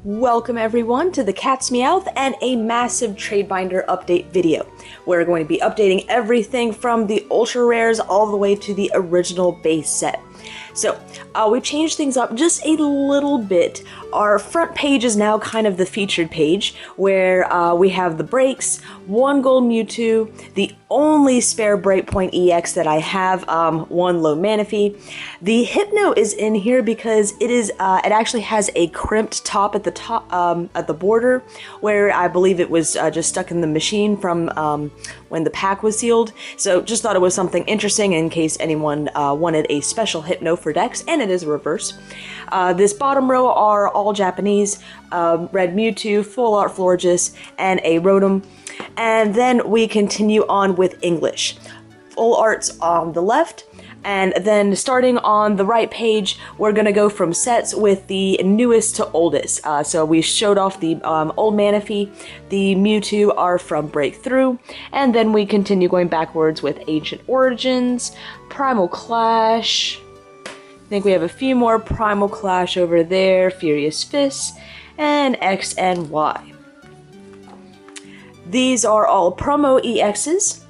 Welcome everyone to the Cat's Meowth and a massive trade binder update video. We're going to be updating everything from the ultra rares all the way to the original base set. So we've changed things up just a little bit. Our front page is now kind of the featured page where we have the breaks, one Gold Mewtwo, the only spare BREAKpoint EX that I have, one low Manaphy. The Hypno is in here because it actually has a crimped top at the border where I believe it was just stuck in the machine from when the pack was sealed. So just thought it was something interesting in case anyone wanted a special Hypno for decks, and it is a reverse. This bottom row are all Japanese, Red Mewtwo, Full Art Florges, and a Rotom. And then we continue on with English. Full Arts on the left, and then starting on the right page, we're going to go from sets with the newest to oldest. So we showed off the old Manaphy, the Mewtwo are from Breakthrough, and then we continue going backwards with Ancient Origins, Primal Clash. I think we have a few more Primal Clash over there, Furious Fist, and X and Y. These are all promo EXs,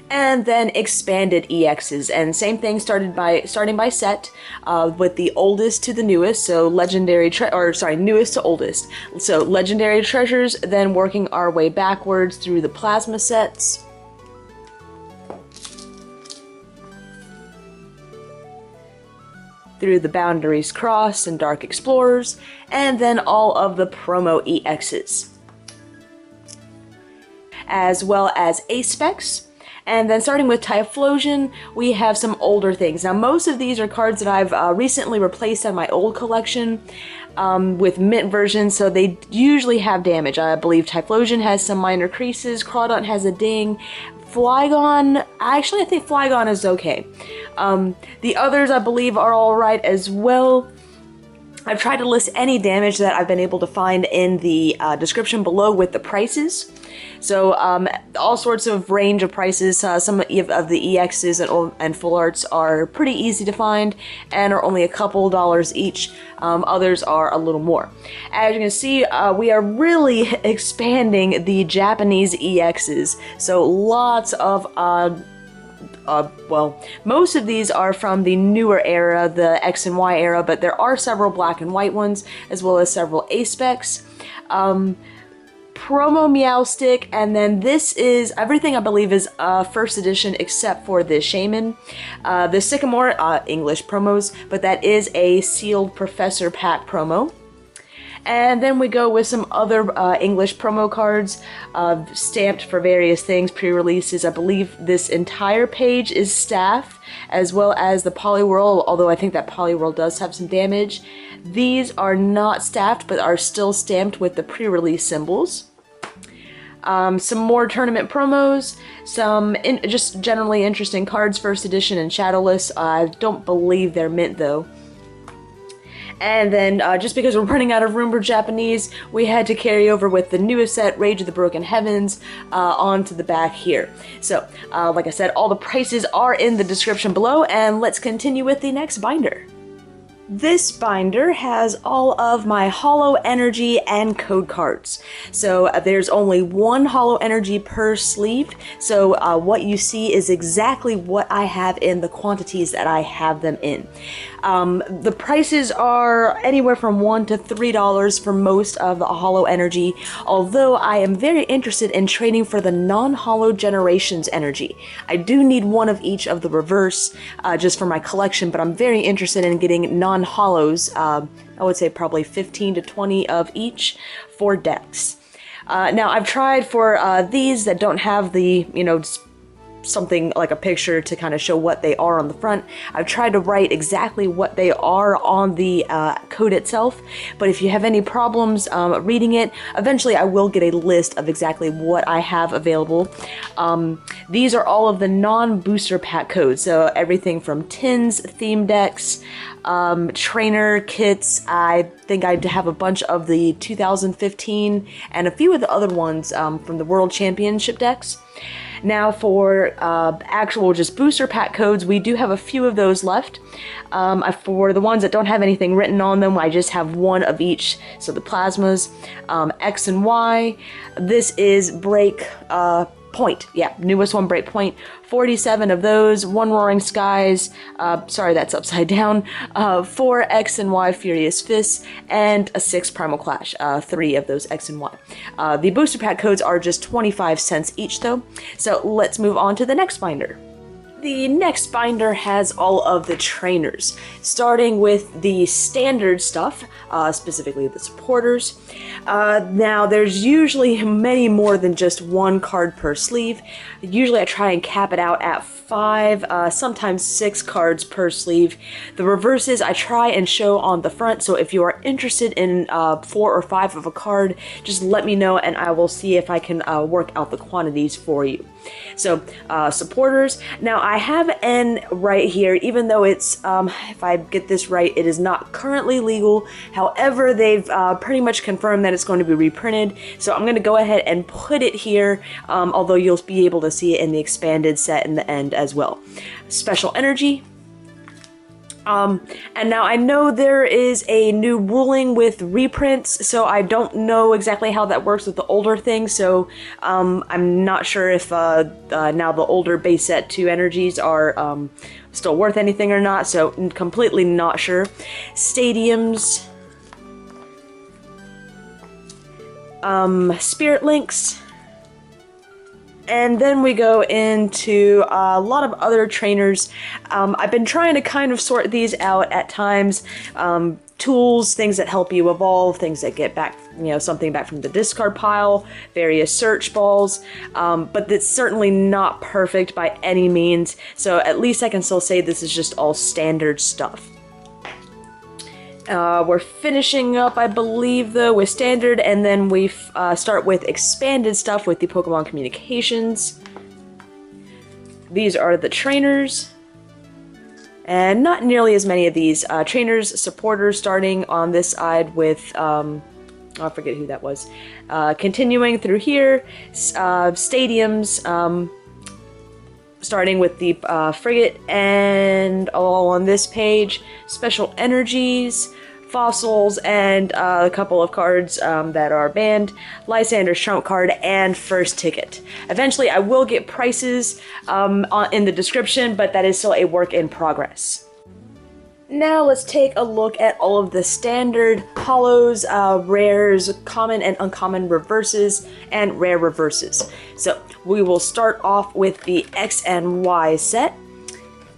and then expanded EXs, and same thing starting by set with the oldest to the newest, so newest to oldest. So legendary treasures, then working our way backwards through the plasma sets. Through the Boundaries Cross and Dark Explorers, and then all of the promo EXs. As well as A-Specs. And then starting with Typhlosion, we have some older things. Now most of these are cards that I've recently replaced on my old collection with mint versions, so they usually have damage. I believe Typhlosion has some minor creases, Crawdaunt has a ding, Flygon, I think Flygon is okay. The others I believe are alright as well. I've tried to list any damage that I've been able to find in the description below with the prices. So all sorts of range of prices. Some of the EXs and Full Arts are pretty easy to find and are only a couple dollars each. Others are a little more. As you can see, we are really expanding the Japanese EXs. So lots of well, most of these are from the newer era, the X and Y era, but there are several black and white ones, as well as several A-Specs. Promo Meowstic, and then this is, everything I believe is first edition except for the Shaman. The Sycamore, English promos, but that is a sealed Professor Pack promo. And then we go with some other English promo cards stamped for various things, pre-releases. I believe this entire page is staffed, as well as the Poliwhirl, although I think that Poliwhirl does have some damage. These are not staffed, but are still stamped with the pre-release symbols. Some more tournament promos, some just generally interesting cards, first edition and shadowless. I don't believe they're mint though. And then, just because we're running out of room for Japanese, we had to carry over with the newest set, Rage of the Broken Heavens, onto the back here. So, like I said, all the prices are in the description below, and let's continue with the next binder. This binder has all of my Holo Energy and code cards. So there's only one Holo Energy per sleeve, so what you see is exactly what I have in the quantities that I have them in. The prices are anywhere from $1 to $3 for most of the Holo Energy, although I am very interested in trading for the non-Holo Generations Energy. I do need one of each of the reverse just for my collection, but I'm very interested in getting non-Holos, I would say probably 15 to 20 of each for decks. Now I've tried for these that don't have the, something like a picture to kind of show what they are on the front. I've tried to write exactly what they are on the code itself, but if you have any problems reading it, eventually I will get a list of exactly what I have available. These are all of the non-booster pack codes, so everything from tins, theme decks, trainer kits. I think I have a bunch of the 2015 and a few of the other ones from the World Championship decks. Now for actual just booster pack codes, we do have a few of those left. For the ones that don't have anything written on them, I just have one of each. So the plasmas, X and Y. This is BREAKpoint. Yeah, newest one, BREAKpoint. 47 of those, 1 Roaring Skies, sorry that's upside down, 4 X and Y Furious Fists, and a 6 Primal Clash, 3 of those X and Y. The booster pack codes are just 25 cents each though, so let's move on to the next binder. The next binder has all of the trainers, starting with the standard stuff, specifically the supporters. Now, there's usually many more than just 1 card per sleeve. Usually I try and cap it out at 5, sometimes 6 cards per sleeve. The reverses I try and show on the front, so if you are interested in 4 or 5 of a card, just let me know and I will see if I can work out the quantities for you. So, supporters. Now, I have N right here, even though it's, if I get this right, it is not currently legal. However, they've pretty much confirmed that it's going to be reprinted, so I'm going to go ahead and put it here, although you'll be able to see it in the expanded set in the end as well. Special Energy. And now I know there is a new ruling with reprints, so I don't know exactly how that works with the older things, so I'm not sure if now the older base set 2 energies are still worth anything or not, so completely not sure. Stadiums. Spirit Links. And then we go into a lot of other trainers. I've been trying to kind of sort these out at times. Tools, things that help you evolve, things that get back, something back from the discard pile, various search balls, but it's certainly not perfect by any means, so at least I can still say this is just all standard stuff. We're finishing up, I believe, though, with standard, and then we start with expanded stuff with the Pokemon Communications. These are the trainers, and not nearly as many of these. Trainers, supporters, starting on this side with, I forget who that was. Continuing through here, stadiums, starting with the Frigate, and all on this page, Special Energies, Fossils, and a couple of cards that are banned, Lysander's Trump card, and First Ticket. Eventually I will get prices in the description, but that is still a work in progress. Now let's take a look at all of the standard holos, rares, common and uncommon reverses, and rare reverses. So we will start off with the X and Y set,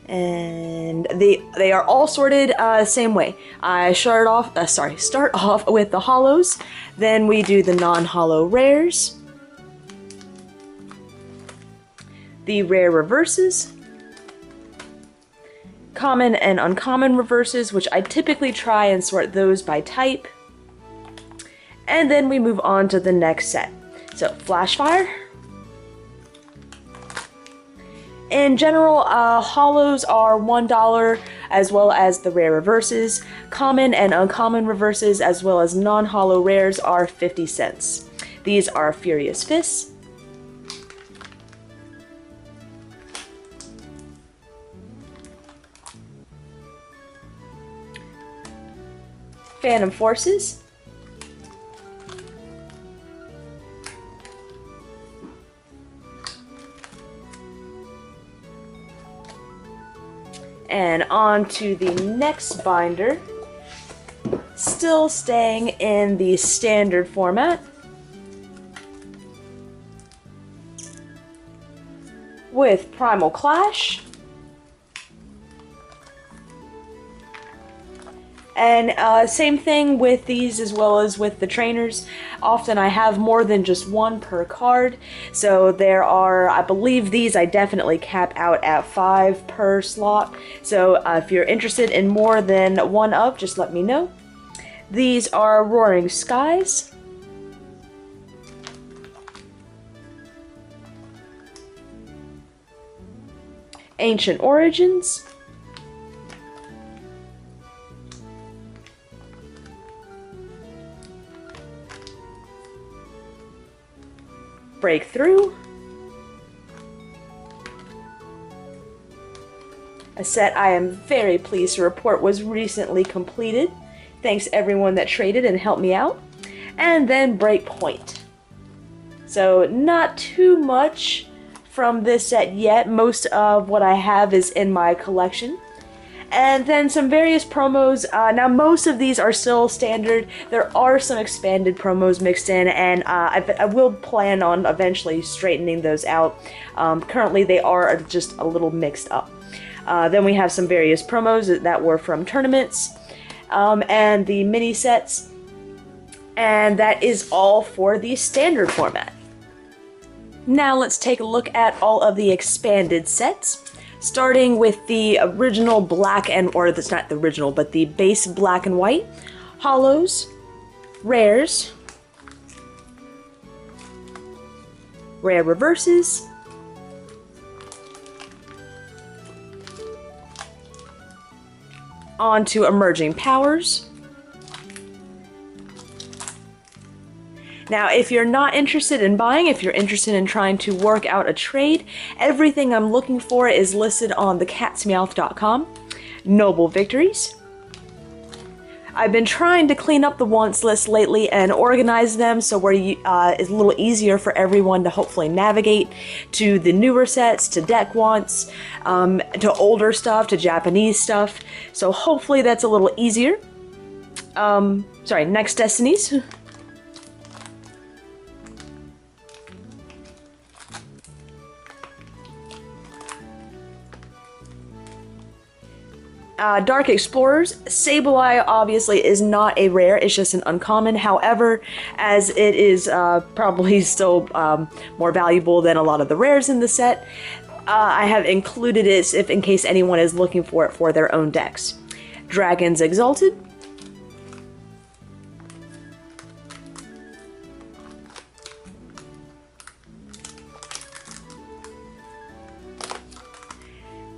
and they are all sorted same way. I start off with the holos, then we do the non-holo rares, the rare reverses, common and uncommon reverses, which I typically try and sort those by type. And then we move on to the next set. So, Flashfire. In general, holos are $1, as well as the rare reverses. Common and uncommon reverses, as well as non-holo rares, are 50 cents. These are Furious Fists, Phantom Forces, and on to the next binder, still staying in the standard format, with Primal Clash, and same thing with these as well as with the trainers. Often I have more than just one per card, so there are, I believe these I definitely cap out at 5 per slot, so if you're interested in more than one of, just let me know. These are Roaring Skies, Ancient Origins, Breakthrough, A set I am very pleased to report was recently completed. Thanks everyone that traded and helped me out. And then BREAKpoint. So not too much from this set yet. Most of what I have is in my collection. And then some various promos. Now most of these are still standard. There are some expanded promos mixed in, and I will plan on eventually straightening those out. Currently they are just a little mixed up. Then we have some various promos that were from tournaments, and the mini sets. And that is all for the standard format. Now let's take a look at all of the expanded sets. Starting with the original black and, or that's not the original, but the base black and white, Holos, Rares, Rare Reverses, on to Emerging Powers. Now, if you're not interested in buying, if you're interested in trying to work out a trade, everything I'm looking for is listed on TheCatsMeowth.com. Noble Victories. I've been trying to clean up the wants list lately and organize them so where it's a little easier for everyone to hopefully navigate to the newer sets, to deck wants, to older stuff, to Japanese stuff. So hopefully that's a little easier. Sorry, next Destinies. Dark Explorers. Sableye obviously is not a rare, it's just an uncommon. However, as it is probably still more valuable than a lot of the rares in the set, I have included it if in case anyone is looking for it for their own decks. Dragons Exalted.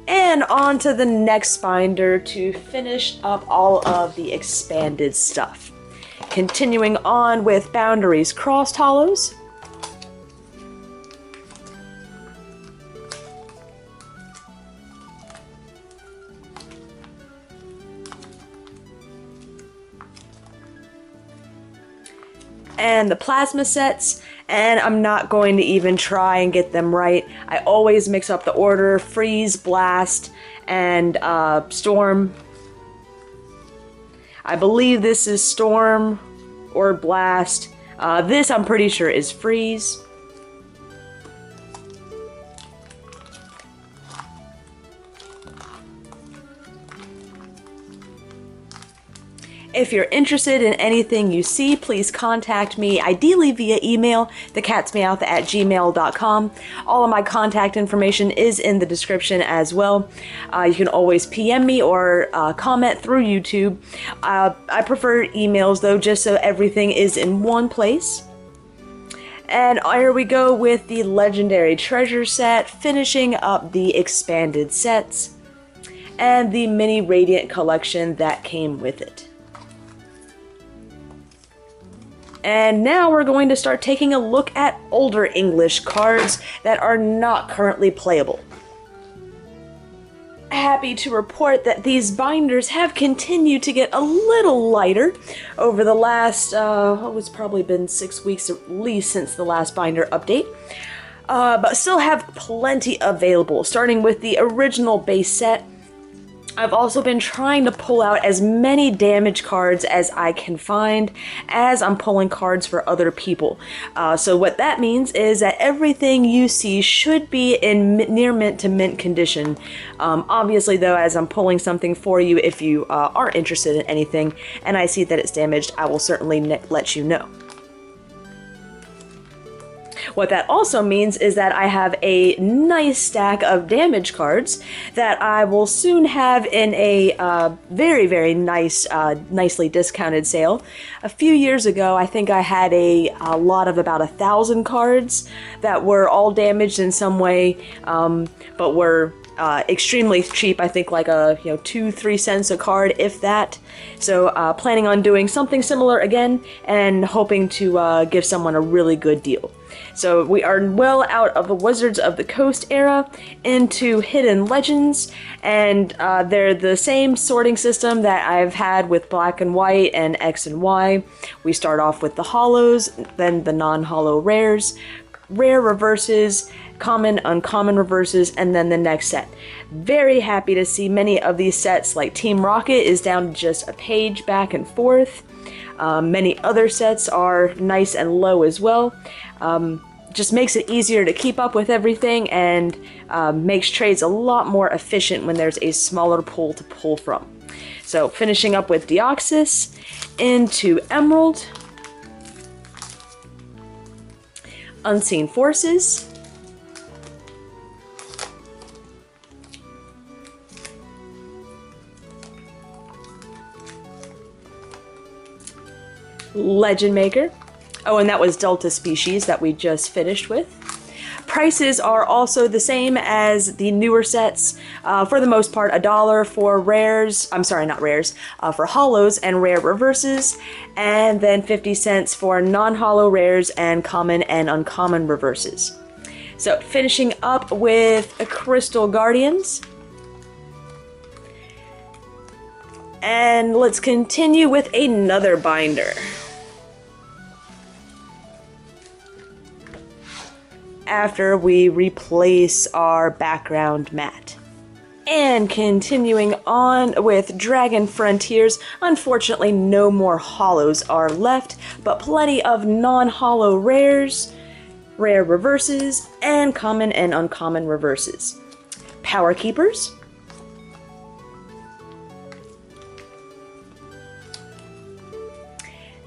And on to the next binder to finish up all of the expanded stuff. Continuing on with Boundaries Crossed Holos. And the plasma sets, and I'm not going to even try and get them right. I always mix up the order: Freeze, Blast, and Storm. I believe this is Storm or Blast. This I'm pretty sure is Freeze. If you're interested in anything you see, please contact me, ideally via email, TheCatsMeowth@gmail.com. All of my contact information is in the description as well. You can always PM me or comment through YouTube. I prefer emails though, just so everything is in one place. And here we go with the Legendary Treasure set, finishing up the expanded sets, and the mini Radiant collection that came with it. And now we're going to start taking a look at older English cards that are not currently playable. Happy to report that these binders have continued to get a little lighter over the last, it's probably been 6 weeks at least since the last binder update. But still have plenty available, starting with the original base set. I've also been trying to pull out as many damage cards as I can find as I'm pulling cards for other people. So what that means is that everything you see should be in near mint to mint condition. Obviously though, as I'm pulling something for you, if you are interested in anything and I see that it's damaged, I will certainly let you know. What that also means is that I have a nice stack of damage cards that I will soon have in a very, very nice, nicely discounted sale. A few years ago, I think I had a lot of about 1,000 cards that were all damaged in some way, but were extremely cheap. I think like 2-3 cents a card, if that. So planning on doing something similar again and hoping to give someone a really good deal. So we are well out of the Wizards of the Coast era into Hidden Legends, and they're the same sorting system that I've had with Black and White and X and Y. We start off with the Holos, then the non-holo rares, rare reverses, common, uncommon reverses, and then the next set. Very happy to see many of these sets, like Team Rocket, is down to just a page back and forth. Many other sets are nice and low as well. Just makes it easier to keep up with everything, and makes trades a lot more efficient when there's a smaller pool to pull from. So finishing up with Deoxys, into Emerald, Unseen Forces, Legend Maker. Oh, and that was Delta Species that we just finished with. Prices are also the same as the newer sets. For the most part, $1 for rares. I'm sorry, not rares. For holos and rare reverses, and then 50 cents for non-holo rares and common and uncommon reverses. So finishing up with Crystal Guardians. And let's continue with another binder. After we replace our background mat. And continuing on with Dragon Frontiers, unfortunately no more holos are left, but plenty of non-holo rares, rare reverses, and common and uncommon reverses. Power Keepers,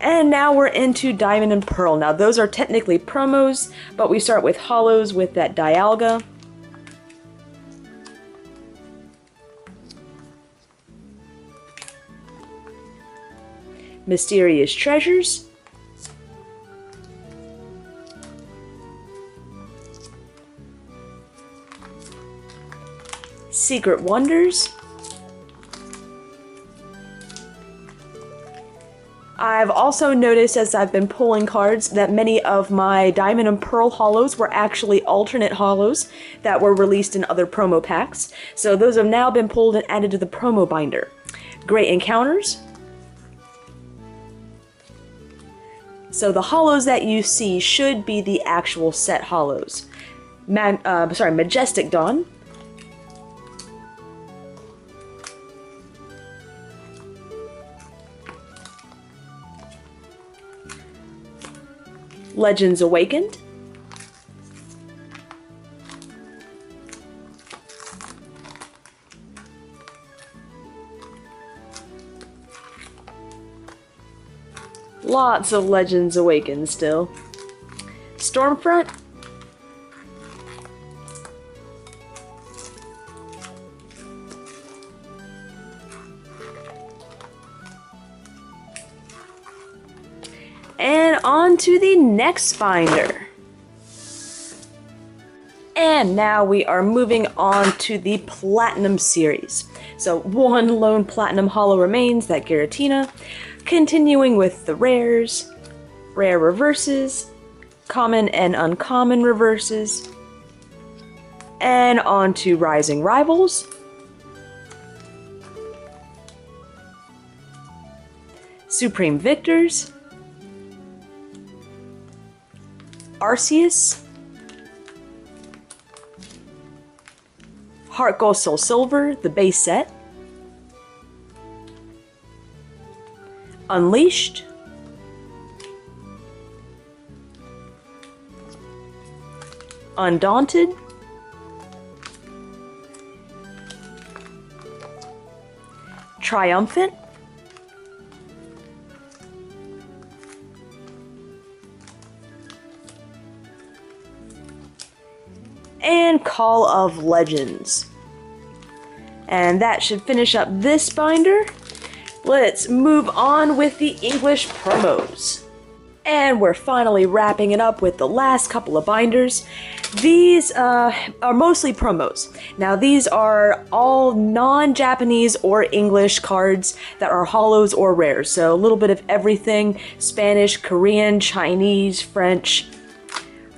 and now we're into Diamond and Pearl. Now those are technically promos, but we start with holos with that Dialga. Mysterious Treasures. Secret Wonders. I've also noticed as I've been pulling cards that many of my Diamond and Pearl holos were actually alternate holos that were released in other promo packs. So those have now been pulled and added to the promo binder. Great Encounters. So the holos that you see should be the actual set holos. Majestic Dawn. Legends Awakened. Lots of Legends Awakened still. Stormfront. And on to the next binder. And now we are moving on to the Platinum series. So one lone Platinum holo remains, that Giratina. Continuing with the rares, rare reverses, common and uncommon reverses, and on to Rising Rivals, Supreme Victors, Arceus, Heart Gold Soul Silver, the base set, Unleashed, Undaunted, Triumphant, and Call of Legends. And that should finish up this binder. Let's move on with the English promos. And we're finally wrapping it up with the last couple of binders. These are mostly promos. Now these are all non-Japanese or English cards that are holos or rares. So a little bit of everything: Spanish, Korean, Chinese, French.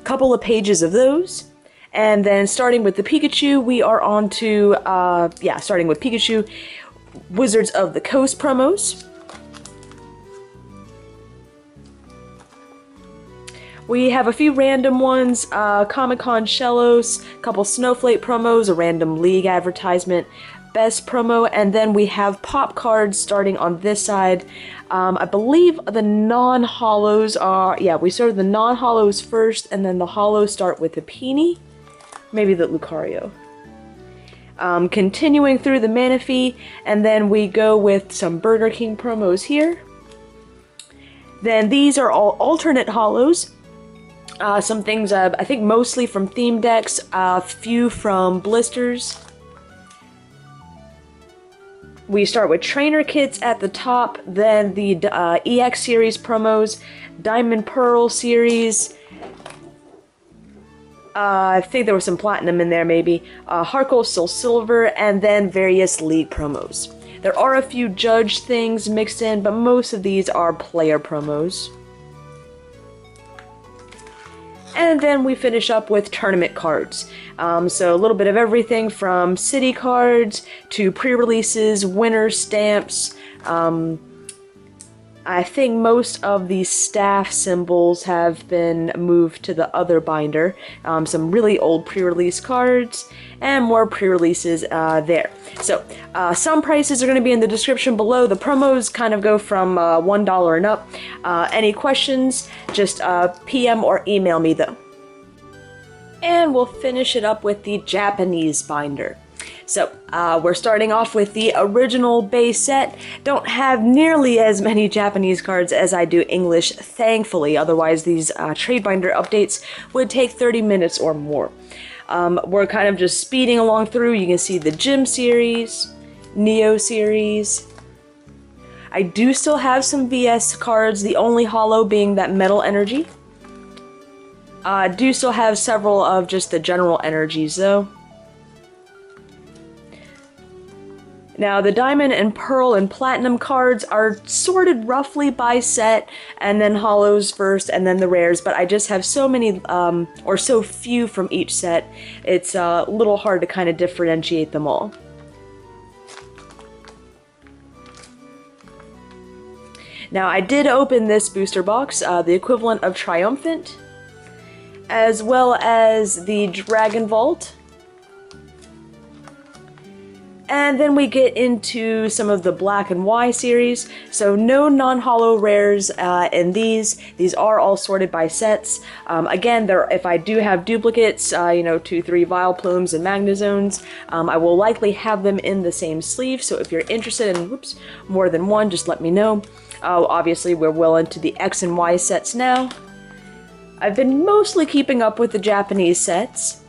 couple of pages of those. And then starting with the Pikachu, we are on to, starting with Pikachu, Wizards of the Coast promos. We have a few random ones, Comic-Con Shellos, a couple Snowflake promos, a random League advertisement, Best promo, and then we have pop cards starting on this side. I believe the non-holos are, we started the non-holos first, and then the holos start with the Peony, maybe the Lucario. Continuing through the Manaphy, and then we go with some Burger King promos here. Then these are all alternate holos. Some things, I think mostly from theme decks, a few from blisters. We start with trainer kits at the top, then the EX series promos, Diamond Pearl series. I think there was some platinum in there maybe, Harkle Soul Silver, and then various league promos. There are a few judge things mixed in, but most of these are player promos. And then we finish up with tournament cards. So a little bit of everything from city cards to pre-releases, winner stamps. I think most of the staff symbols have been moved to the other binder. Some really old pre-release cards and more pre-releases there. So some prices are going to be in the description below. The promos kind of go from $1 and up. Any questions, just PM or email me though. And we'll finish it up with the Japanese binder. So, we're starting off with the original base set. Don't have nearly as many Japanese cards as I do English, thankfully. Otherwise, these trade binder updates would take 30 minutes or more. We're kind of just speeding along through. You can see the Gym series, Neo series. I do still have some VS cards, the only holo being that Metal Energy. I do still have several of just the general energies, though. Now, the Diamond and Pearl and Platinum cards are sorted roughly by set, and then holos first, and then the rares, but I just have so many, or so few from each set, it's a little hard to kind of differentiate them all. Now, I did open this booster box, the equivalent of Triumphant, as well as the Dragon Vault. And then we get into some of the Black and Y series. So no non-holo rares in these. These are all sorted by sets. Again, if I do have duplicates, 2, 3 Vileplumes and Magnezones, I will likely have them in the same sleeve. So if you're interested in more than one, just let me know. Obviously, we're well into the X and Y sets now. I've been mostly keeping up with the Japanese sets.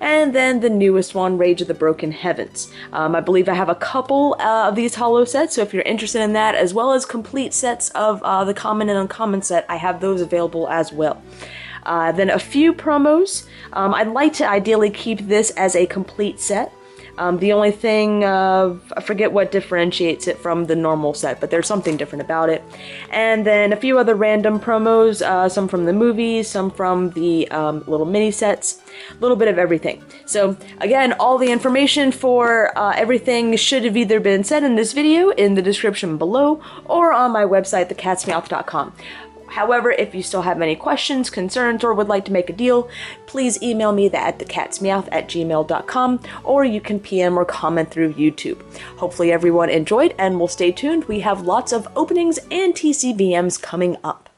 And then the newest one, Rage of the Broken Heavens. I believe I have a couple of these holo sets, so if you're interested in that, as well as complete sets of the common and uncommon set, I have those available as well. Then a few promos. I'd like to ideally keep this as a complete set. The only thing, I forget what differentiates it from the normal set, but there's something different about it. And then a few other random promos, some from the movies, some from the little mini sets, a little bit of everything. So again, all the information for everything should have either been said in this video in the description below or on my website, TheCatsMeowth.com. However, if you still have any questions, concerns, or would like to make a deal, please email me at TheCatsMeowth@gmail.com, or you can PM or comment through YouTube. Hopefully everyone enjoyed, and will stay tuned. We have lots of openings and TCVMs coming up.